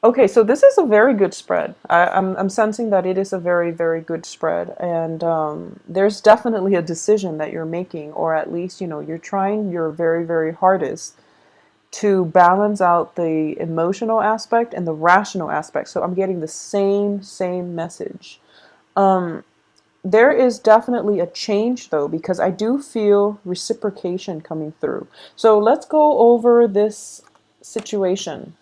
Okay, so this is a very good spread. I'm sensing that it is a very, very good spread. And there's definitely a decision that you're making, or at least, you're trying your very, very hardest to balance out the emotional aspect and the rational aspect. So I'm getting the same message. There is definitely a change though, because I do feel reciprocation coming through. So let's go over this situation.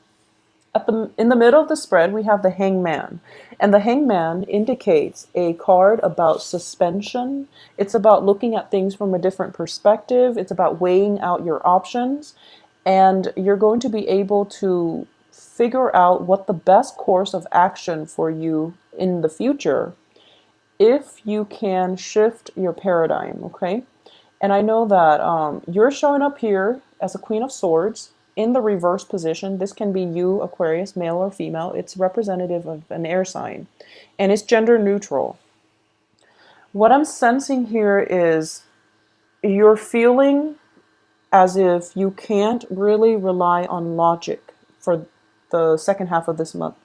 In the middle of the spread, we have the hangman. And the hangman indicates a card about suspension. It's about looking at things from a different perspective. It's about weighing out your options. And you're going to be able to figure out what the best course of action for you in the future if you can shift your paradigm, okay? And I know that you're showing up here as a Queen of Swords in the reverse position. This can be you, Aquarius, male or female. It's representative of an air sign, and it's gender neutral. What I'm sensing here is you're feeling as if you can't really rely on logic for the second half of this month.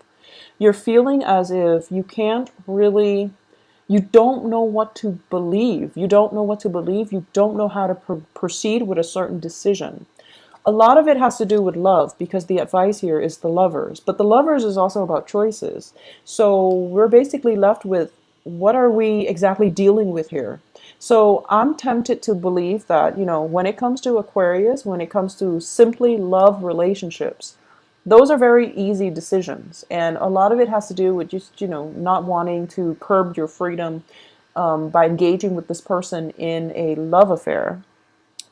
You're feeling as if you can't really, you don't know what to believe. You don't know what to believe. You don't know how to proceed with a certain decision. A lot of it has to do with love because the advice here is the lovers, but the lovers is also about choices. So we're basically left with what are we exactly dealing with here? So I'm tempted to believe that, when it comes to Aquarius, when it comes to simply love relationships, those are very easy decisions. And a lot of it has to do with just, not wanting to curb your freedom by engaging with this person in a love affair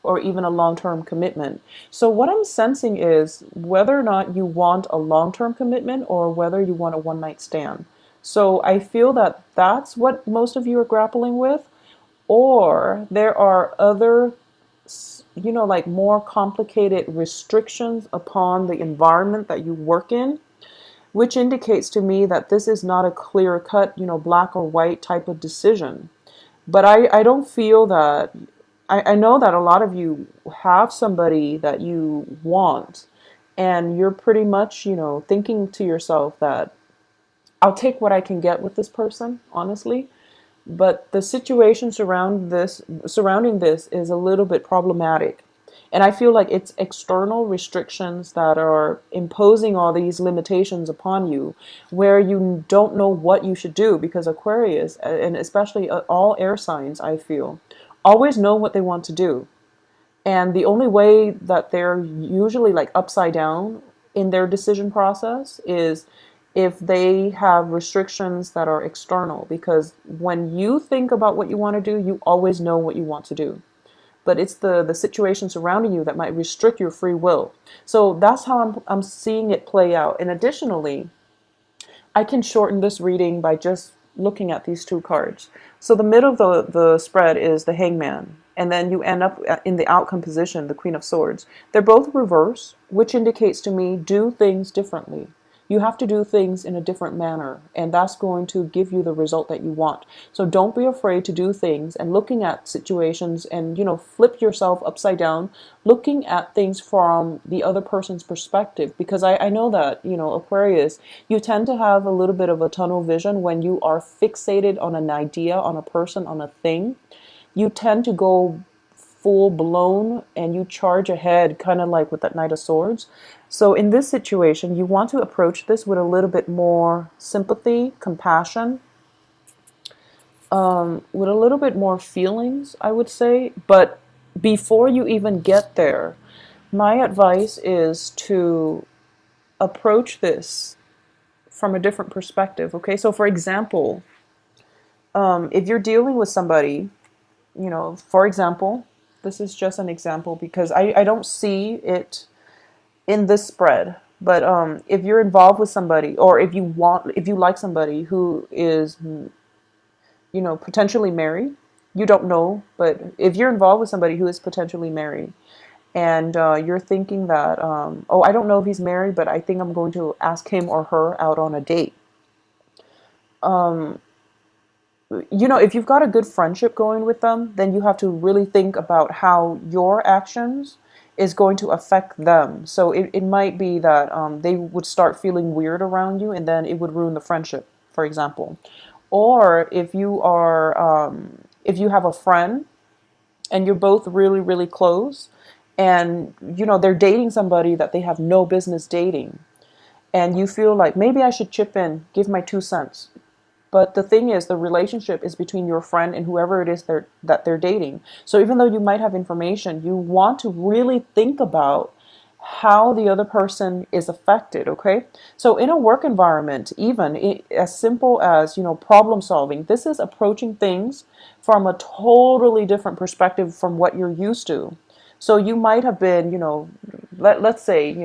or even a long-term commitment. So what I'm sensing is whether or not you want a long-term commitment or whether you want a one-night stand. So I feel that that's what most of you are grappling with, or there are other, like more complicated restrictions upon the environment that you work in, which indicates to me that this is not a clear-cut, black or white type of decision. But I don't feel that, I know that a lot of you have somebody that you want, and you're pretty much, thinking to yourself that I'll take what I can get with this person, honestly. But the situation surrounding this is a little bit problematic. And I feel like it's external restrictions that are imposing all these limitations upon you where you don't know what you should do because Aquarius, and especially all air signs, I feel, always know what they want to do. And the only way that they're usually like upside down in their decision process is if they have restrictions that are external. Because when you think about what you want to do, you always know what you want to do. But it's the situation surrounding you that might restrict your free will. So that's how I'm seeing it play out. And additionally, I can shorten this reading by just looking at these two cards. So the middle of the spread is the hangman. And then you end up in the outcome position, the Queen of Swords. They're both reverse, which indicates to me do things differently. You have to do things in a different manner, and that's going to give you the result that you want. So don't be afraid to do things and looking at situations and, flip yourself upside down, looking at things from the other person's perspective. Because I know that, Aquarius, you tend to have a little bit of a tunnel vision when you are fixated on an idea, on a person, on a thing. You tend to go full blown and you charge ahead, kind of like with that Knight of Swords. So in this situation, you want to approach this with a little bit more sympathy, compassion, with a little bit more feelings, I would say. But before you even get there, my advice is to approach this from a different perspective. Okay, so for example, if you're dealing with somebody, for example, this is just an example because I don't see it in this spread. But if you're involved with somebody, or if you like somebody who is, potentially married, you don't know, but if you're involved with somebody who is potentially married, and you're thinking that, oh, I don't know if he's married, but I think I'm going to ask him or her out on a date. If you've got a good friendship going with them, then you have to really think about how your actions is going to affect them. So it might be that they would start feeling weird around you, and then it would ruin the friendship, for example. Or if you have a friend and you're both really, really close, and they're dating somebody that they have no business dating, and you feel like maybe I should chip in, give my 2 cents. But the thing is, the relationship is between your friend and whoever it is that they're dating. So even though you might have information, you want to really think about how the other person is affected, okay? So in a work environment, even as simple as, problem solving, this is approaching things from a totally different perspective from what you're used to. So you might have been, let's say,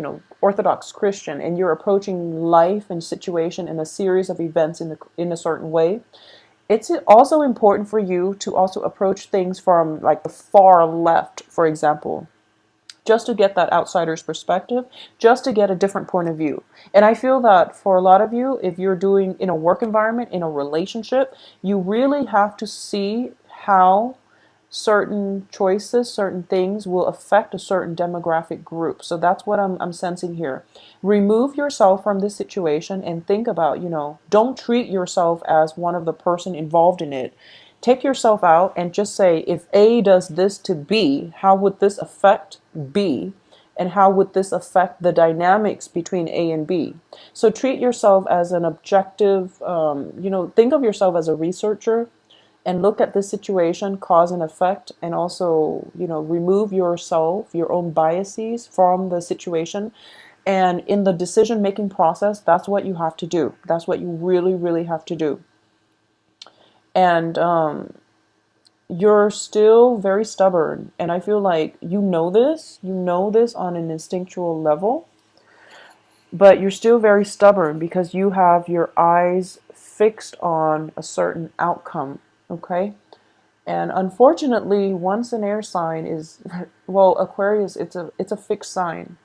Orthodox Christian, and you're approaching life and situation in a series of events in a certain way. It's also important for you to also approach things from like the far left, for example, just to get that outsider's perspective, just to get a different point of view. And I feel that for a lot of you, if you're doing in a work environment, in a relationship, you really have to see how certain choices, certain things will affect a certain demographic group. So that's what I'm sensing here. Remove yourself from this situation and think about, don't treat yourself as one of the person involved in it. Take yourself out and just say, if A does this to B, how would this affect B? And how would this affect the dynamics between A and B? So treat yourself as an objective, think of yourself as a researcher and look at this situation, cause and effect, and also, remove yourself, your own biases from the situation. And in the decision-making process, that's what you have to do. That's what you really, really have to do. And you're still very stubborn. And I feel like you know this on an instinctual level, but you're still very stubborn because you have your eyes fixed on a certain outcome, okay? And unfortunately, once an air sign is, well, Aquarius, it's a fixed sign.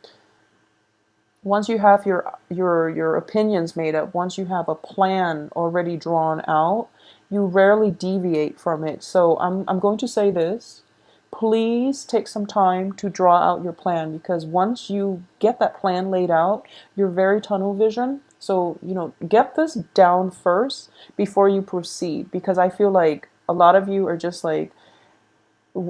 Once you have your opinions made up, once you have a plan already drawn out, you rarely deviate from it. So I'm going to say this. Please take some time to draw out your plan, because once you get that plan laid out, you're very tunnel vision. So, get this down first before you proceed, because I feel like a lot of you are just like,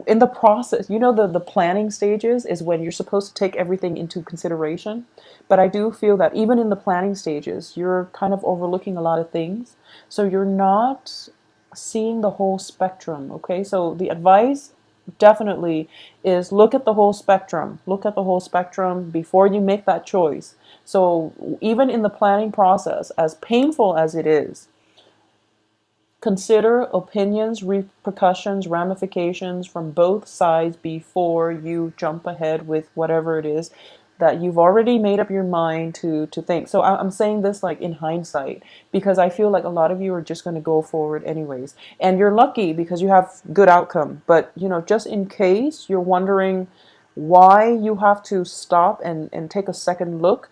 in the process, the planning stages is when you're supposed to take everything into consideration. But I do feel that even in the planning stages, you're kind of overlooking a lot of things. So you're not seeing the whole spectrum, okay? So the advice definitely is look at the whole spectrum. Look at the whole spectrum before you make that choice. So even in the planning process, as painful as it is, consider opinions, repercussions, ramifications from both sides before you jump ahead with whatever it is that you've already made up your mind to think. So I'm saying this like in hindsight, because I feel like a lot of you are just going to go forward anyways. And you're lucky because you have good outcome. But, just in case you're wondering why you have to stop and take a second look,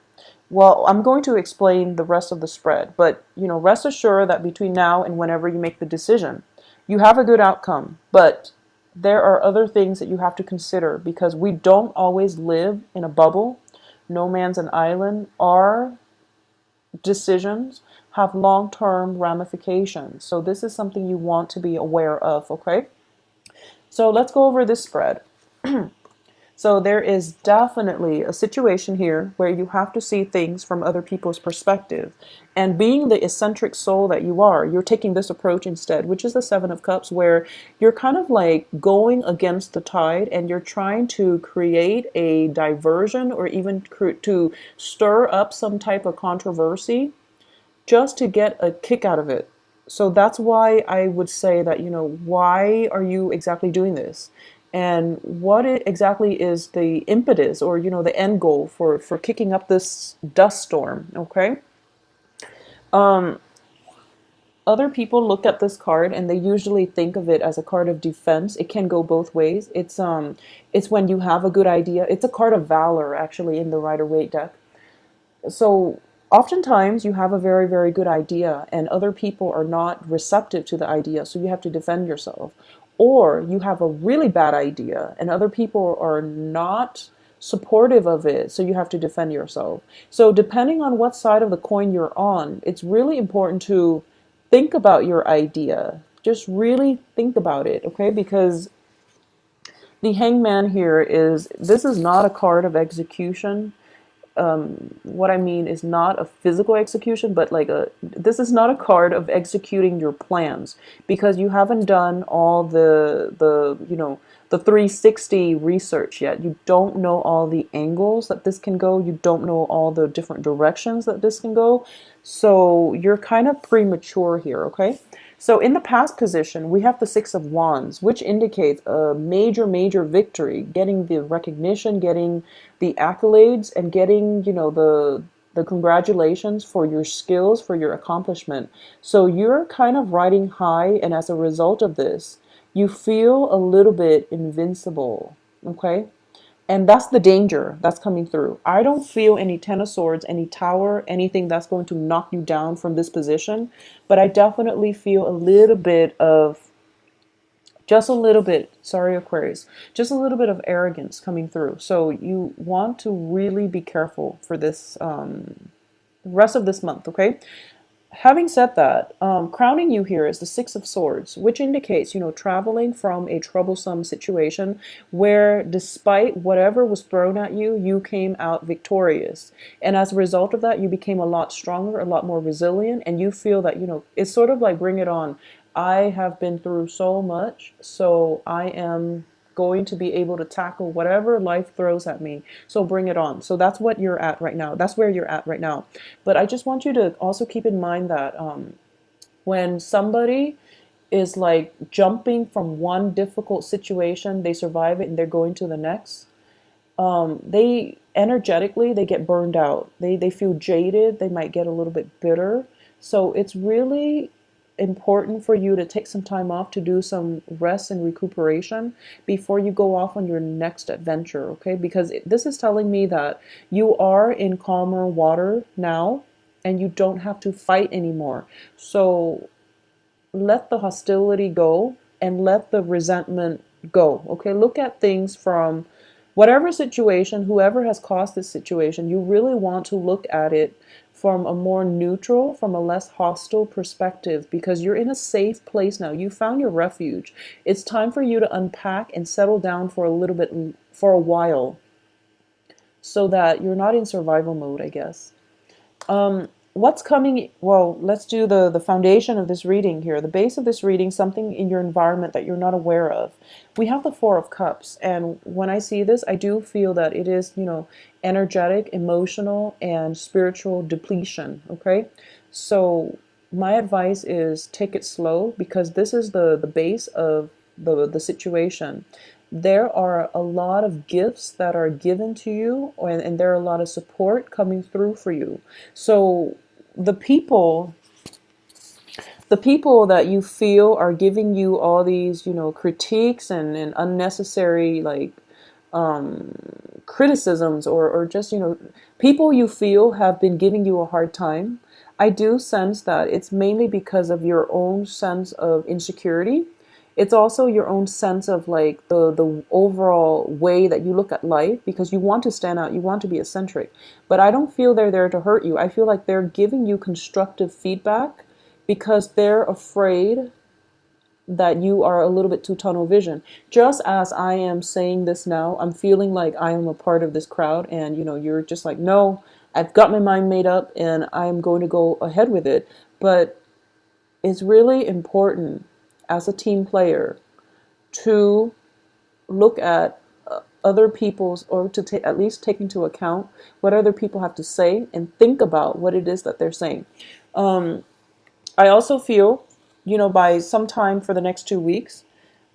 well, I'm going to explain the rest of the spread, but rest assured that between now and whenever you make the decision, you have a good outcome. But there are other things that you have to consider, because we don't always live in a bubble. No man's an island. Our decisions have long-term ramifications. So this is something you want to be aware of, okay? So let's go over this spread. So there is definitely a situation here where you have to see things from other people's perspective. And being the eccentric soul that you are, you're taking this approach instead, which is the Seven of Cups, where you're kind of like going against the tide and you're trying to create a diversion, or even to stir up some type of controversy just to get a kick out of it. So that's why I would say that, why are you exactly doing this? And what exactly is the impetus, or, the end goal for kicking up this dust storm, okay? Other people look at this card and they usually think of it as a card of defense. It can go both ways. It's when you have a good idea. It's a card of valor, actually, in the Rider-Waite deck. So oftentimes you have a very, very good idea and other people are not receptive to the idea, so you have to defend yourself. Or you have a really bad idea and other people are not supportive of it, so you have to defend yourself. So depending on what side of the coin you're on, it's really important to think about your idea. Just really think about it, okay? Because the hangman here is, this is not a card of execution. What I mean is not a physical execution, but like this is not a card of executing your plans, because you haven't done all the 360 research yet. You don't know all the angles that this can go. You don't know all the different directions that this can go. So you're kind of premature here, okay? So in the past position, we have the Six of Wands, which indicates a major, major victory, getting the recognition, getting the accolades, and getting, the congratulations for your skills, for your accomplishment. So you're kind of riding high, and as a result of this, you feel a little bit invincible, okay? And that's the danger that's coming through. I don't feel any Ten of Swords, any Tower, anything that's going to knock you down from this position. But I definitely feel a little bit of, just a little bit, sorry Aquarius, just a little bit of arrogance coming through. So you want to really be careful for this rest of this month, okay? Having said that, crowning you here is the Six of Swords, which indicates, traveling from a troublesome situation where despite whatever was thrown at you, you came out victorious. And as a result of that, you became a lot stronger, a lot more resilient, and you feel that, it's sort of like bring it on. I have been through so much, so I am going to be able to tackle whatever life throws at me. So bring it on. So that's what you're at right now. That's where you're at right now. But I just want you to also keep in mind that when somebody is like jumping from one difficult situation, they survive it and they're going to the next. They energetically, they get burned out. They feel jaded. They might get a little bit bitter. So it's really important for you to take some time off to do some rest and recuperation before you go off on your next adventure, okay? Because this is telling me that you are in calmer water now and you don't have to fight anymore. So let the hostility go and let the resentment go, okay? Look at things from whatever situation, whoever has caused this situation, you really want to look at it from a more neutral, from a less hostile perspective, because you're in a safe place now. You found your refuge. It's time for you to unpack and settle down for a little bit, for a while, so that you're not in survival mode, I guess. What's coming? Well, let's do the foundation of this reading here. The base of this reading, something in your environment that you're not aware of. We have the Four of Cups, and when I see this, I do feel that it is, energetic, emotional, and spiritual depletion, okay? So my advice is take it slow, because this is the base of the situation. There are a lot of gifts that are given to you, and there are a lot of support coming through for you. So the people that you feel are giving you all these, critiques and unnecessary like criticisms, or just, people you feel have been giving you a hard time. I do sense that it's mainly because of your own sense of insecurity. It's also your own sense of like the overall way that you look at life, because you want to stand out, you want to be eccentric. But I don't feel they're there to hurt you. I feel like they're giving you constructive feedback because they're afraid that you are a little bit too tunnel vision. Just as I am saying this now, I'm feeling like I am a part of this crowd, and you're just like, no, I've got my mind made up and I'm going to go ahead with it. But it's really important as a team player to look at other people's, or to at least take into account what other people have to say and think about what it is that they're saying. I also feel, by sometime for the next 2 weeks,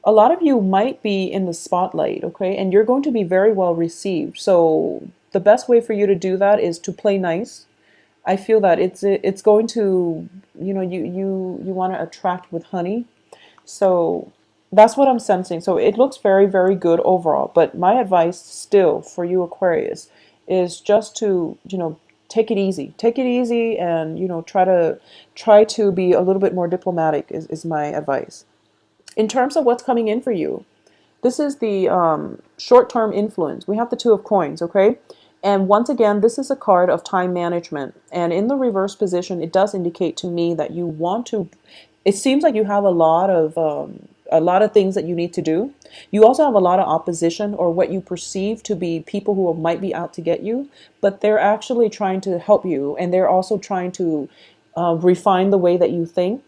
a lot of you might be in the spotlight, okay? And you're going to be very well received. So the best way for you to do that is to play nice. I feel that it's going to, you want to attract with honey. So that's what I'm sensing. So it looks very, very good overall. But my advice still for you Aquarius is just to, take it easy. Take it easy, and, try to be a little bit more diplomatic is my advice. In terms of what's coming in for you, This is the short-term influence. We have the Two of Coins, okay? And once again, this is a card of time management. And in the reverse position, it does indicate to me that you want to, it seems like you have a lot of things that you need to do. You also have a lot of opposition, or what you perceive to be people who might be out to get you, but they're actually trying to help you, and they're also trying to refine the way that you think.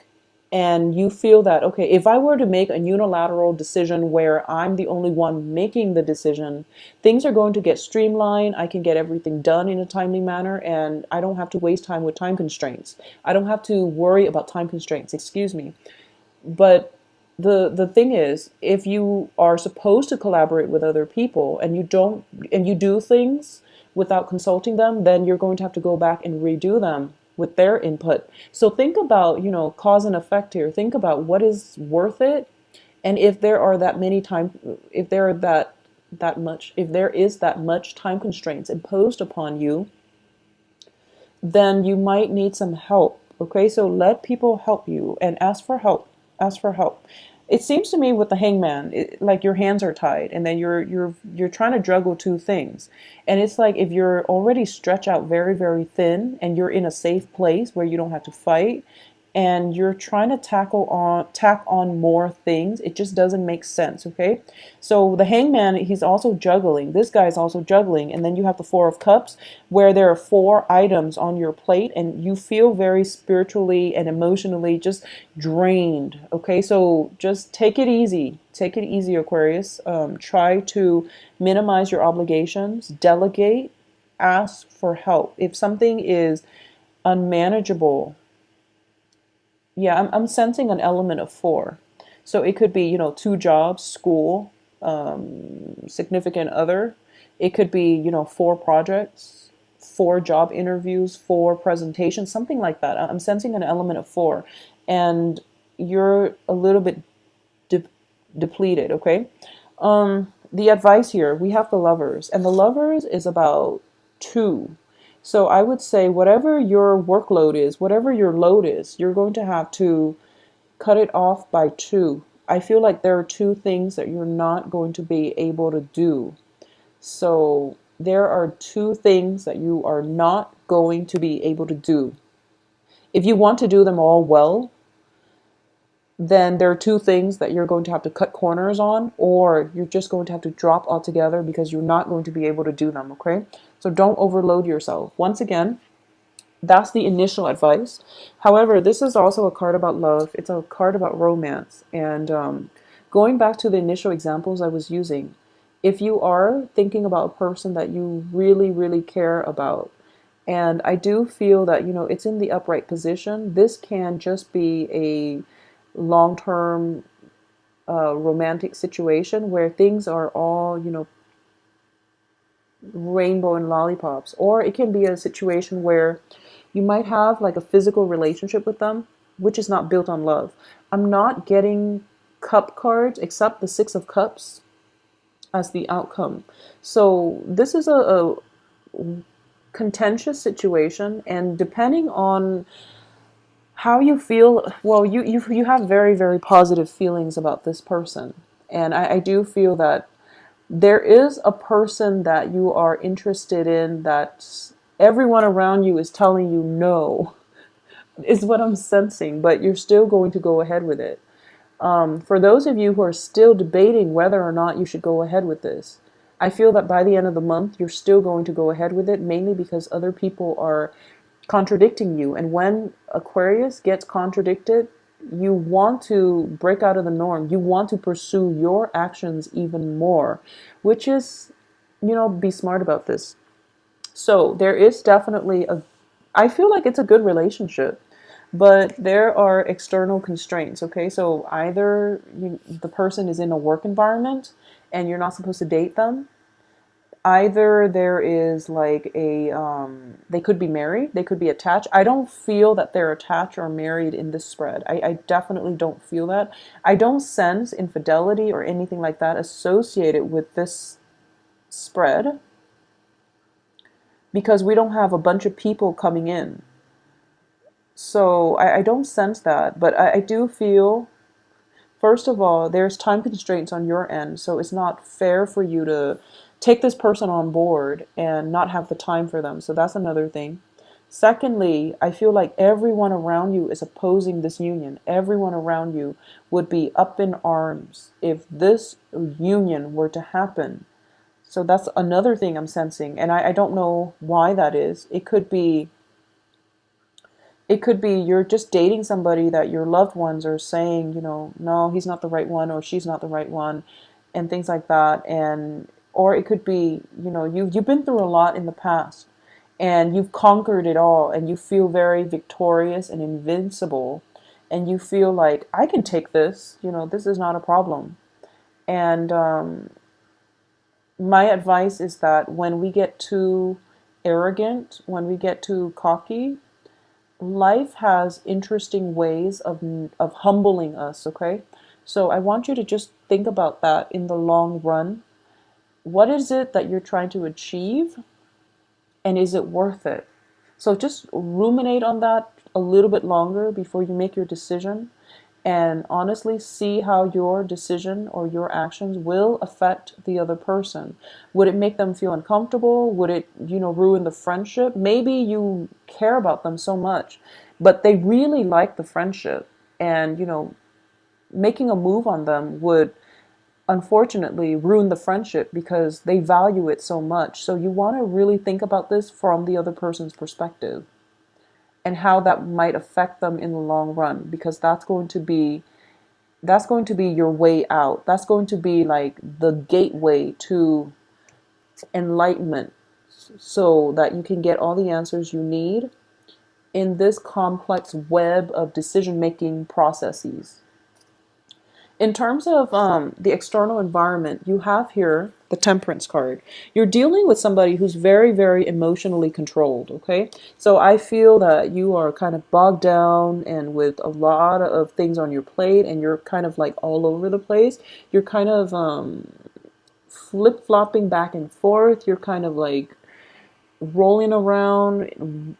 And you feel that, okay, if I were to make a unilateral decision where I'm the only one making the decision, things are going to get streamlined. I can get everything done in a timely manner, and I don't have to waste time with time constraints. I don't have to worry about time constraints, excuse me. But the thing is, if you are supposed to collaborate with other people and you don't, and you do things without consulting them, then you're going to have to go back and redo them with their input. So think about, cause and effect here. Think about what is worth it, and if there are that many time, if there are that much, if there is that much time constraints imposed upon you, then you might need some help. Okay, so let people help you and ask for help. Ask for help. It seems to me with the hangman, like your hands are tied, and then you're trying to juggle two things. And it's like if you're already stretched out very, very thin and you're in a safe place where you don't have to fight, and you're trying to tack on more things, it just doesn't make sense. Okay, so the hangman, he's also juggling, this guy is also juggling, and then you have the Four of Cups, where there are four items on your plate and you feel very spiritually and emotionally just drained. Okay, so just take it easy, Aquarius. Try to minimize your obligations, delegate, ask for help if something is unmanageable. Yeah, I'm sensing an element of four. So it could be, two jobs, school, significant other. It could be, four projects, four job interviews, four presentations, something like that. I'm sensing an element of four. And you're a little bit de depleted, okay? The advice here, we have the Lovers, and the Lovers is about two. So I would say whatever your workload is, whatever your load is, you're going to have to cut it off by two. I feel like there are two things that you're not going to be able to do. So there are two things that you are not going to be able to do. If you want to do them all well, then there are two things that you're going to have to cut corners on, or you're just going to have to drop altogether because you're not going to be able to do them, okay? So don't overload yourself. Once again, that's the initial advice. However, this is also a card about love. It's a card about romance. And going back to the initial examples I was using, if you are thinking about a person that you really, really care about, and I do feel that, it's in the upright position, this can just be a long-term romantic situation where things are all, rainbow and lollipops. Or it can be a situation where you might have like a physical relationship with them, which is not built on love. I'm not getting cup cards except the Six of Cups as the outcome. So this is a contentious situation, and depending on how you feel, well, you have very, very positive feelings about this person. And I do feel that there is a person that you are interested in that everyone around you is telling you no, is what I'm sensing, but you're still going to go ahead with it. For those of you who are still debating whether or not you should go ahead with this, I feel that by the end of the month, you're still going to go ahead with it, mainly because other people are contradicting you. And when Aquarius gets contradicted, you want to break out of the norm. You want to pursue your actions even more, which is, be smart about this. So there is definitely I feel like it's a good relationship, but there are external constraints, okay? So either the person is in a work environment and you're not supposed to date them. Either there is like they could be married, they could be attached. I don't feel that they're attached or married in this spread. I definitely don't feel that. I don't sense infidelity or anything like that associated with this spread because we don't have a bunch of people coming in. So I don't sense that, but I do feel First of all, there's time constraints on your end, so it's not fair for you to take this person on board and not have the time for them. So that's another thing. Secondly, I feel like everyone around you is opposing this union. Everyone around you would be up in arms if this union were to happen. So that's another thing I'm sensing. And I don't know why that is. It could be you're just dating somebody that your loved ones are saying, no, he's not the right one or she's not the right one, and things like that. And or it could be, you've been through a lot in the past and you've conquered it all and you feel very victorious and invincible and you feel like I can take this, this is not a problem. And my advice is that when we get too arrogant, when we get too cocky, life has interesting ways of humbling us, okay? So I want you to just think about that in the long run. What is it that you're trying to achieve, and is it worth it? So just ruminate on that a little bit longer before you make your decision, and honestly see how your decision or your actions will affect the other person. Would it make them feel uncomfortable? Would it, ruin the friendship? Maybe you care about them so much, but they really like the friendship, and, making a move on them would unfortunately ruin the friendship because they value it so much. So you want to really think about this from the other person's perspective and how that might affect them in the long run, because that's going to be your way out. That's going to be like the gateway to enlightenment, so that you can get all the answers you need in this complex web of decision making processes. In terms of the external environment, you have here the Temperance card. You're dealing with somebody who's very, very emotionally controlled, okay? So I feel that you are kind of bogged down and with a lot of things on your plate, and you're kind of like all over the place. You're kind of flip-flopping back and forth. You're kind of like rolling around,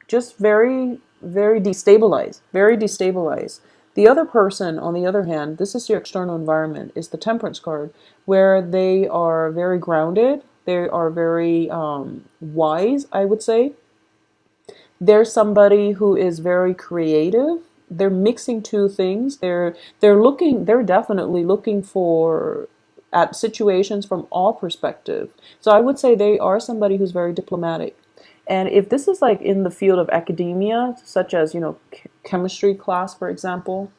just very, very destabilized, very destabilized. The other person, on the other hand, this is your external environment, is the Temperance card, where they are very grounded. They are very wise, I would say. There's somebody who is very creative. They're mixing two things. They're definitely looking for at situations from all perspectives. So I would say they are somebody who's very diplomatic. And if this is like in the field of academia, such as, chemistry class, for example,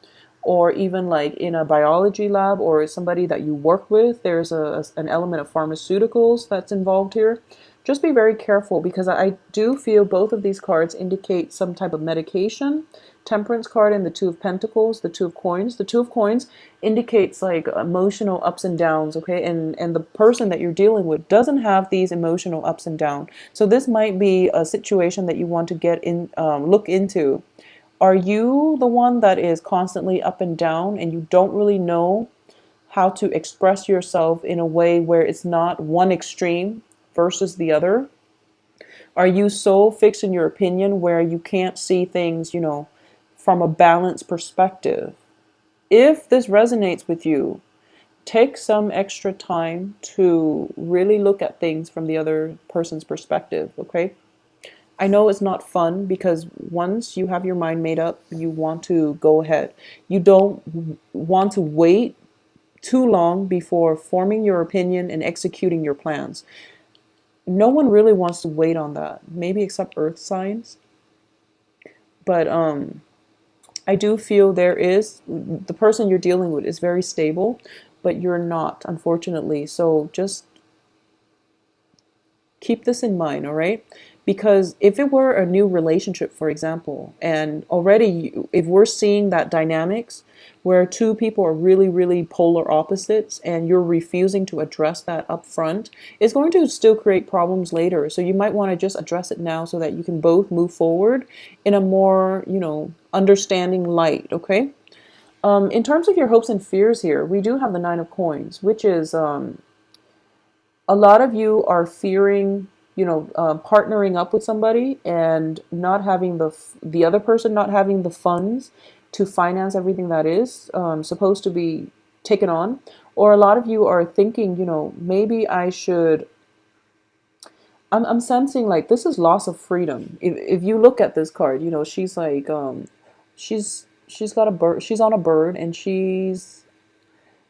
or even like in a biology lab or somebody that you work with, there's an element of pharmaceuticals that's involved here. Just be very careful, because I do feel both of these cards indicate some type of medication. Temperance card and the Two of Pentacles, the Two of Coins. The Two of Coins indicates like emotional ups and downs, okay? And the person that you're dealing with doesn't have these emotional ups and downs. So this might be a situation that you want to look into. Are you the one that is constantly up and down and you don't really know how to express yourself in a way where it's not one extreme versus the other? Are you so fixed in your opinion where you can't see things, from a balanced perspective? If this resonates with you, take some extra time to really look at things from the other person's perspective, okay? I know it's not fun, because once you have your mind made up, you want to go ahead. You don't want to wait too long before forming your opinion and executing your plans. No one really wants to wait on that, maybe except earth signs. But I do feel the person you're dealing with is very stable, but you're not, unfortunately. So just keep this in mind, all right? Because if it were a new relationship, for example, and already if we're seeing that dynamics where two people are really, really polar opposites and you're refusing to address that up front, it's going to still create problems later. So you might want to just address it now so that you can both move forward in a more, understanding light, okay? In terms of your hopes and fears here, we do have the Nine of Coins, which is a lot of you are fearing, partnering up with somebody and not having the other person not having the funds to finance everything that is supposed to be taken on. Or a lot of you are thinking, maybe I should. I'm sensing like this is loss of freedom. If you look at this card, she's like, she's got a bird. She's on a bird, and she's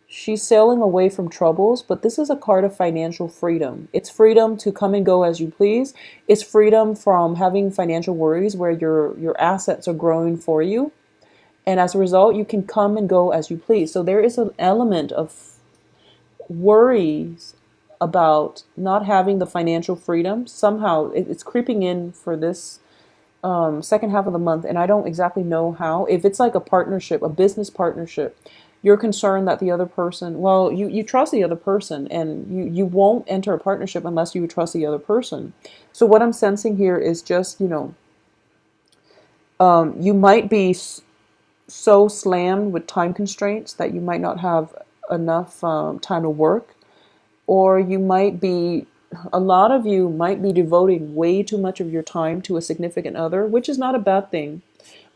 sailing away from troubles, but this is a card of financial freedom. It's freedom to come and go as you please. It's freedom from having financial worries where your assets are growing for you. And as a result, you can come and go as you please. So there is an element of worries about not having the financial freedom. Somehow it's creeping in for this second half of the month, and I don't exactly know how. If it's like a partnership, a business partnership, you're concerned that the other person, well, you trust the other person, and you won't enter a partnership unless you trust the other person. So what I'm sensing here is just, you might be so slammed with time constraints that you might not have enough time to work, or you might be, a lot of you might be devoting way too much of your time to a significant other, which is not a bad thing,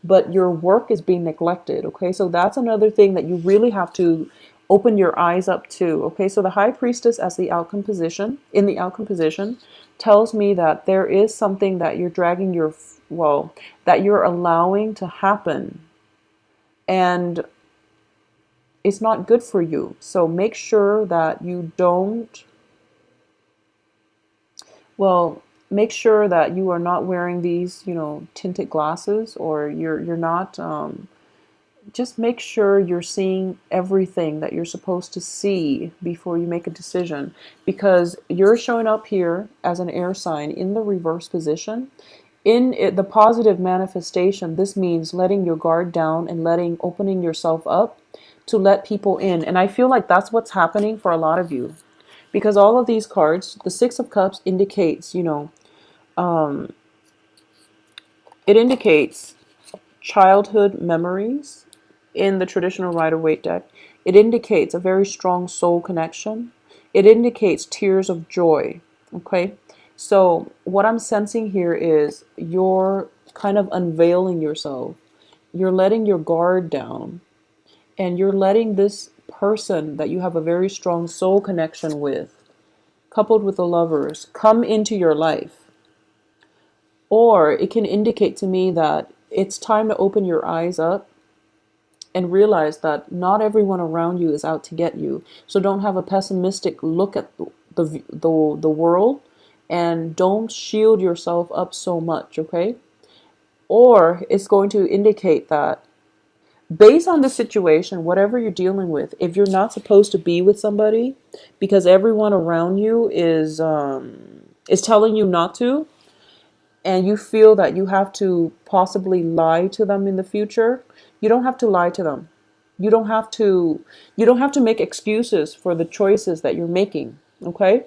but your work is being neglected. Okay, so that's another thing that you really have to open your eyes up to. Okay, so the High Priestess as the outcome position, in the outcome position, tells me that there is something that you're dragging your, well, that you're allowing to happen, and it's not good for you. So make sure that you don't, well, make sure that you are not wearing these, tinted glasses, or you're not, just make sure you're seeing everything that you're supposed to see before you make a decision, because you're showing up here as an air sign in the reverse position. In it, the positive manifestation, this means letting your guard down and opening yourself up to let people in. And I feel like that's what's happening for a lot of you, because all of these cards, the Six of Cups indicates, it indicates childhood memories in the traditional Rider-Waite deck. It indicates a very strong soul connection. It indicates tears of joy. Okay, so what I'm sensing here is you're kind of unveiling yourself. You're letting your guard down, and you're letting this person that you have a very strong soul connection with, coupled with the Lovers, come into your life. Or it can indicate to me that it's time to open your eyes up and realize that not everyone around you is out to get you. So don't have a pessimistic look at the world, and don't shield yourself up so much, okay? Or it's going to indicate that based on the situation, whatever you're dealing with, if you're not supposed to be with somebody because everyone around you is telling you not to, and you feel that you have to possibly lie to them in the future, you don't have to lie to them. You don't have to make excuses for the choices that you're making, okay?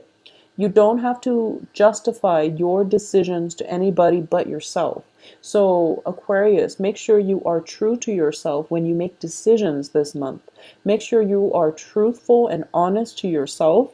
You don't have to justify your decisions to anybody but yourself. So, Aquarius, make sure you are true to yourself when you make decisions this month. Make sure you are truthful and honest to yourself.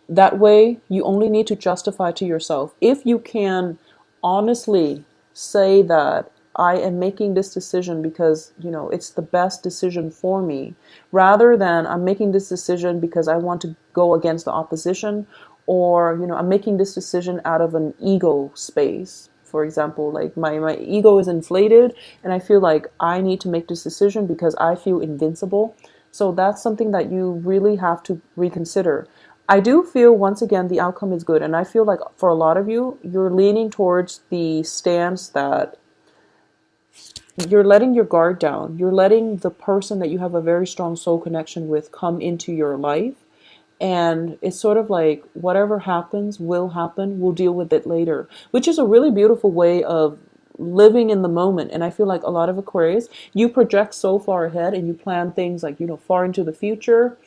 That way, you only need to justify to yourself. If you can honestly say that I am making this decision because, it's the best decision for me, rather than I'm making this decision because I want to go against the opposition, or, I'm making this decision out of an ego space. For example, like my ego is inflated and I feel like I need to make this decision because I feel invincible. So that's something that you really have to reconsider. I do feel, once again, the outcome is good. And I feel like for a lot of you, you're leaning towards the stance that you're letting your guard down. You're letting the person that you have a very strong soul connection with come into your life. And it's sort of like whatever happens will happen. We'll deal with it later, which is a really beautiful way of living in the moment. And I feel like a lot of Aquarius, you project so far ahead and you plan things like, far into the future.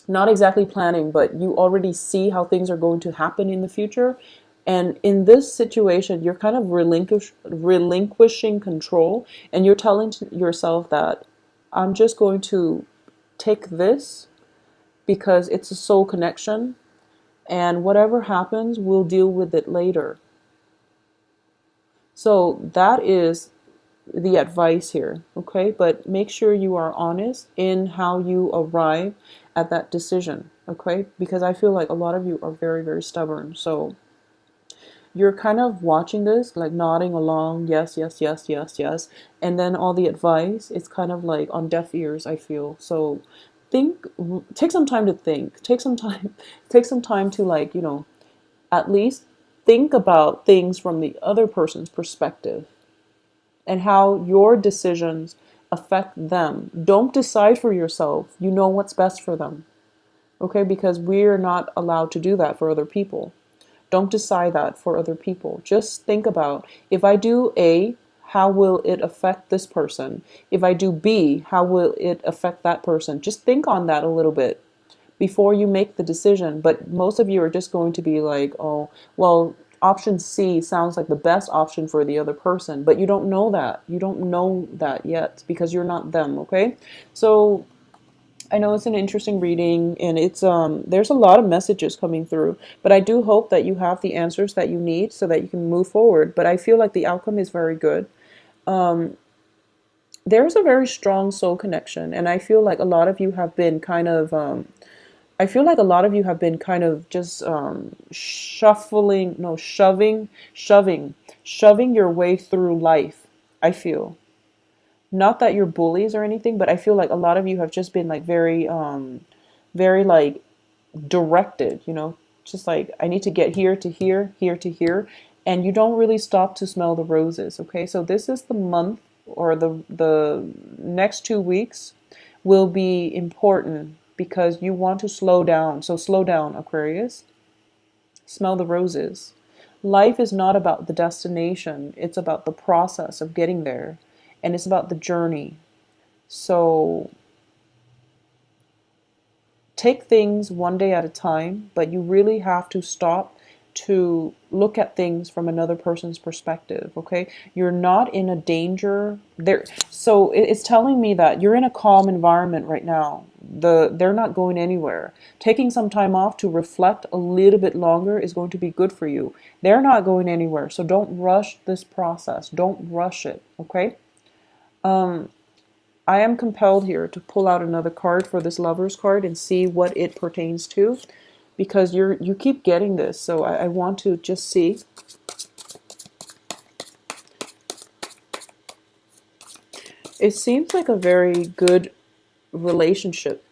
Not exactly planning, but you already see how things are going to happen in the future. And in this situation, you're kind of relinquishing control, and you're telling yourself that I'm just going to take this because it's a soul connection, and whatever happens, we'll deal with it later. So that is the advice here, okay? But make sure you are honest in how you arrive at that decision, okay? Because I feel like a lot of you are very, very stubborn. So you're kind of watching this, like nodding along, yes, yes, yes, yes, yes. And then all the advice, it's kind of like on deaf ears, I feel. So think, take some time to think, take some time, take some time to like, at least think about things from the other person's perspective and how your decisions affect them. Don't decide for yourself. You know what's best for them. Okay? Because we're not allowed to do that for other people. Don't decide that for other people. Just think about, if I do A, how will it affect this person? If I do B, how will it affect that person? Just think on that a little bit before you make the decision. But most of you are just going to be like, oh, well, option C sounds like the best option for the other person, but you don't know that. You don't know that yet because you're not them, okay? So I know it's an interesting reading, and it's there's a lot of messages coming through, but I do hope that you have the answers that you need so that you can move forward. But I feel like the outcome is very good. There's a very strong soul connection, and I feel like a lot of you have been kind of I feel like a lot of you have been kind of just shuffling, no, shoving your way through life. I feel. Not that you're bullies or anything, but I feel like a lot of you have just been like very, very like directed, just like I need to get here to here, here to here, and you don't really stop to smell the roses. Okay, so this is the month, or the next 2 weeks will be important because you want to slow down. So slow down, Aquarius. Smell the roses. Life is not about the destination, it's about the process of getting there, and it's about the journey. So take things one day at a time, but you really have to stop to look at things from another person's perspective, okay? You're not in a danger there. So it's telling me that you're in a calm environment right now. They're not going anywhere. Taking some time off to reflect a little bit longer is going to be good for you. They're not going anywhere. So don't rush this process. Don't rush it, okay? I am compelled here to pull out another card for this Lover's card and see what it pertains to, because you keep getting this, so I want to just see. It seems like a very good relationship.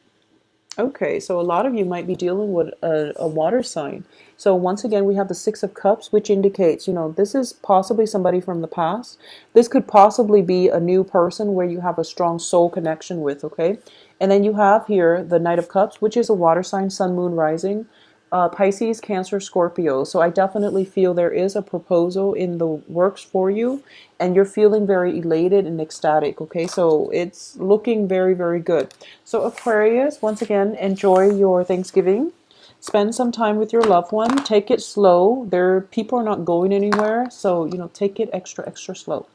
Okay, so a lot of you might be dealing with a water sign. So once again, we have the Six of Cups, which indicates, this is possibly somebody from the past. This could possibly be a new person where you have a strong soul connection with, okay? And then you have here the Knight of Cups, which is a water sign, Sun, Moon, Rising. Pisces, Cancer, Scorpio. So I definitely feel there is a proposal in the works for you, and you're feeling very elated and ecstatic. Okay, so it's looking very, very good. So Aquarius, once again, enjoy your Thanksgiving. Spend some time with your loved one. Take it slow. People are not going anywhere, so take it extra, extra slow.